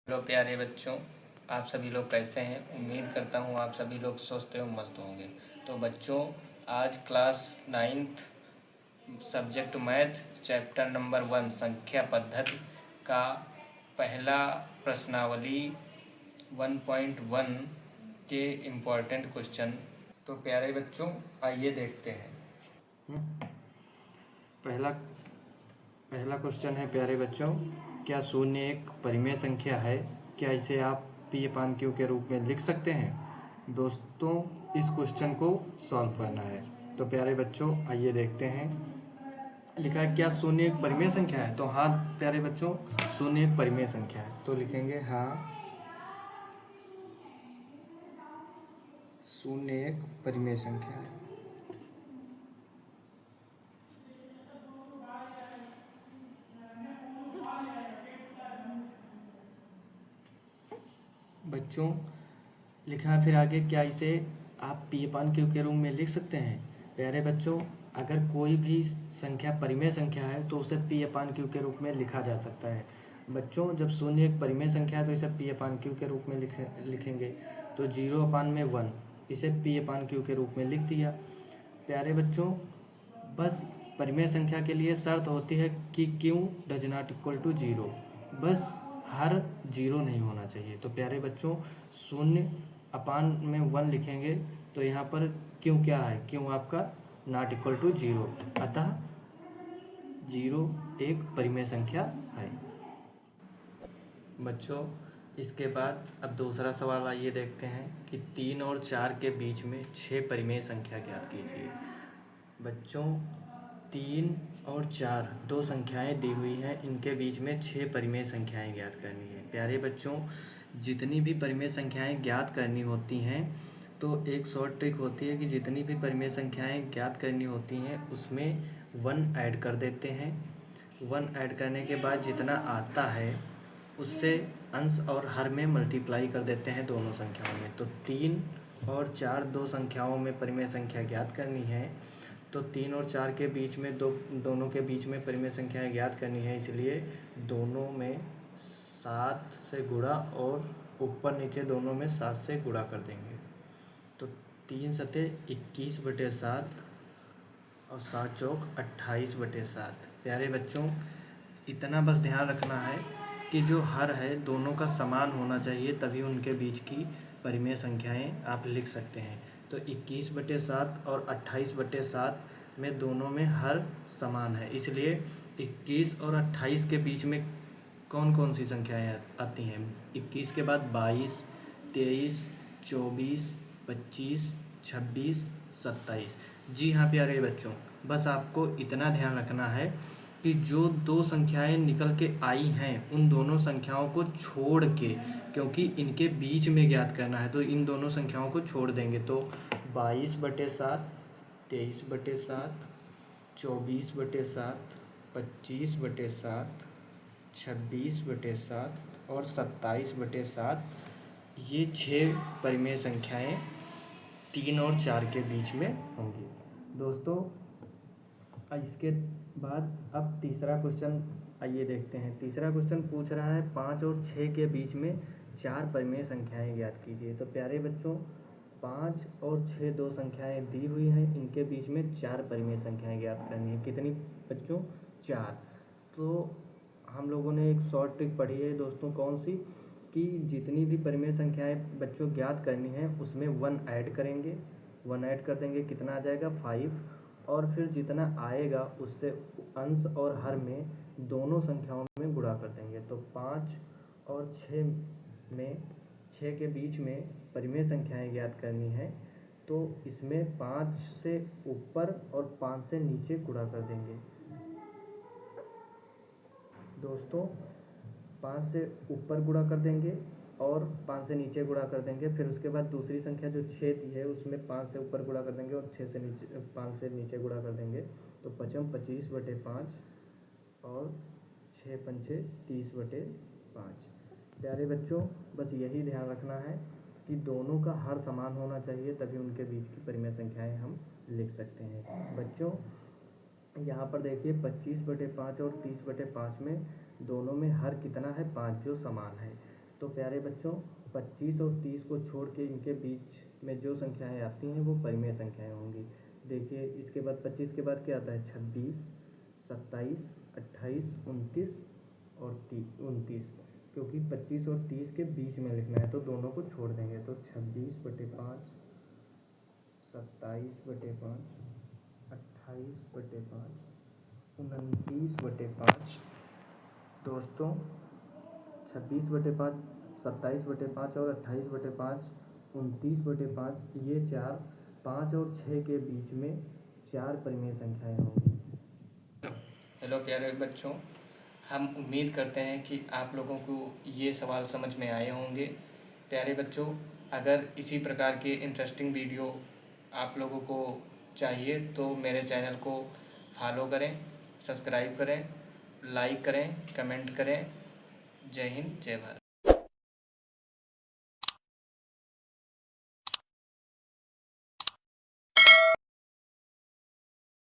Hello प्यारे बच्चों, आप सभी लोग कैसे हैं। उम्मीद करता हूँ आप सभी लोग स्वस्थ एवं मस्त होंगे। तो बच्चों, आज class 9th subject math chapter number 1 संख्या पद्धति का पहला प्रश्नावली 1.1 के इम्पोर्टेंट क्वेश्चन। तो प्यारे बच्चों, आइए देखते हैं। पहला क्वेश्चन है प्यारे बच्चों, क्या शून्य एक परिमेय संख्या है? क्या इसे आप P/Q के रूप में लिख सकते हैं? दोस्तों, इस क्वेश्चन को सॉल्व करना है। तो प्यारे बच्चों, आइए देखते हैं। लिखा है क्या शून्य एक परिमेय संख्या है? तो हाँ प्यारे बच्चों, शून्य एक परिमेय संख्या है। तो लिखेंगे हाँ, शून्य एक परिमेय संख्या है। बच्चों, लिखा है फिर आगे, क्या इसे आप P/Q के रूप में लिख सकते हैं? प्यारे बच्चों, अगर कोई भी संख्या परिमेय संख्या है तो उसे P/Q के रूप में लिखा जा सकता है। बच्चों, जब शून्य एक परिमेय संख्या है तो इसे P/Q के रूप में लिखेंगे। तो 0/1 इसे P/Q के रूप में लिख दिया। प्यारे बच्चों, बस परिमेय संख्या के लिए शर्त होती है कि Q does not equal to 0। बस हर 0 नहीं होना चाहिए। तो प्यारे बच्चों, 0/1 लिखेंगे तो यहाँ पर Q क्या है? Q आपका नॉट इक्वल टू 0, अतः 0 एक परिमेय संख्या है। बच्चों, इसके बाद अब दूसरा सवाल आइए देखते हैं कि 3 और 4 के बीच में 6 परिमेय संख्या ज्ञात कीजिए। बच्चों, 3 और 4 दो संख्याएं दी हुई हैं, इनके बीच में 6 परिमेय संख्याएं ज्ञात करनी है। प्यारे बच्चों, जितनी भी परिमेय संख्याएं ज्ञात करनी होती हैं तो एक शॉर्ट ट्रिक होती है कि जितनी भी परिमेय संख्याएं ज्ञात करनी होती हैं उसमें 1 ऐड कर देते हैं। 1 ऐड करने के बाद जितना आता है उससे अंश और हर में मल्टीप्लाई कर देते हैं दोनों संख्याओं में। तो 3 और 4 दो संख्याओं में परिमेय संख्या ज्ञात करनी है। तो 3 और 4 के बीच में दोनों के बीच में परिमेय संख्याएं ज्ञात करनी है, इसलिए दोनों में 7 से गुणा और ऊपर नीचे दोनों में 7 से गुणा कर देंगे। तो 3 सते 21/7 और 7 चौक 28/7। प्यारे बच्चों, इतना बस ध्यान रखना है कि जो हर है दोनों का समान होना चाहिए, तभी उनके बीच की परिमेय संख्याएं आप लिख सकते हैं। तो 21/7 और 28/7 में दोनों में हर समान है, इसलिए 21 और 28 के बीच में कौन कौन सी संख्याएं आती हैं? 21 के बाद 22, 23, 24, 25, 26, 27। जी हाँ प्यारे बच्चों, बस आपको इतना ध्यान रखना है कि जो दो संख्याएं निकल के आई हैं उन दोनों संख्याओं को छोड़ के, क्योंकि इनके बीच में ज्ञात करना है तो इन दोनों संख्याओं को छोड़ देंगे। तो 22/7, 23/7, 24/7, 25/7, 26/7 और 27/7, ये 6 परिमेय संख्याएं 3 और 4 के बीच में होंगी। दोस्तों, इसके बाद अब तीसरा क्वेश्चन आइए देखते हैं। तीसरा क्वेश्चन पूछ रहा है 5 और 6 के बीच में 4 परिमेय संख्याएं ज्ञात कीजिए। तो प्यारे बच्चों, 5 और 6 दो संख्याएं दी हुई हैं, इनके बीच में 4 परिमेय संख्याएं ज्ञात करनी है। कितनी बच्चों? 4। तो हम लोगों ने एक शॉर्ट ट्रिक पढ़ी है दोस्तों, कौन सी? कि जितनी भी परिमेय संख्याएं बच्चों ज्ञात करनी है उसमें 1 ऐड करेंगे। 1 ऐड कर देंगे, कितना आ जाएगा? 5। और फिर जितना आएगा उससे अंश और हर में दोनों संख्याओं में गुणा कर देंगे। तो 5 और 6 के बीच में परिमेय संख्याएं ज्ञात करनी है, तो इसमें 5 से ऊपर और 5 से नीचे गुणा कर देंगे। दोस्तों, 5 से ऊपर गुणा कर देंगे और 5 से नीचे गुणा कर देंगे। फिर उसके बाद दूसरी संख्या जो 6 दी है उसमें 5 से ऊपर गुणा कर देंगे और 5 से नीचे गुणा कर देंगे। तो 5 25/5 और 6 पंचे 30/5। प्यारे बच्चों, बस यही ध्यान रखना है कि दोनों का हर समान होना चाहिए, तभी उनके बीच की परिमेय संख्याएं हम लिख सकते हैं। बच्चों, यहाँ पर देखिए 25/5 और 30/5 में दोनों में हर कितना है? 5, जो समान है। तो प्यारे बच्चों 25 और 30 को छोड़ के इनके बीच में जो संख्याएं आती हैं वो परिमेय संख्याएं होंगी। देखिए इसके बाद 25 के बाद क्या आता है 26, 27, 28, 29 और 29, क्योंकि 25 और 30 के बीच में लिखना है तो दोनों को छोड़ देंगे। तो 26/5, 27/5, 28/5, 29/5। दोस्तों 26/5, 27/5 और 28/5, 29/5 ये चार 5 और 6 के बीच में चार परिमेय संख्याएं होंगी। हेलो प्यारे बच्चों, हम उम्मीद करते हैं कि आप लोगों को ये सवाल समझ में आए होंगे। प्यारे बच्चों, अगर इसी प्रकार के इंटरेस्टिंग वीडियो आप लोगों को चाहिए तो मेरे चैनल को फॉलो करें, सब्सक्राइब करें, लाइक करें, कमेंट करें। जय हिंद, जय भारत।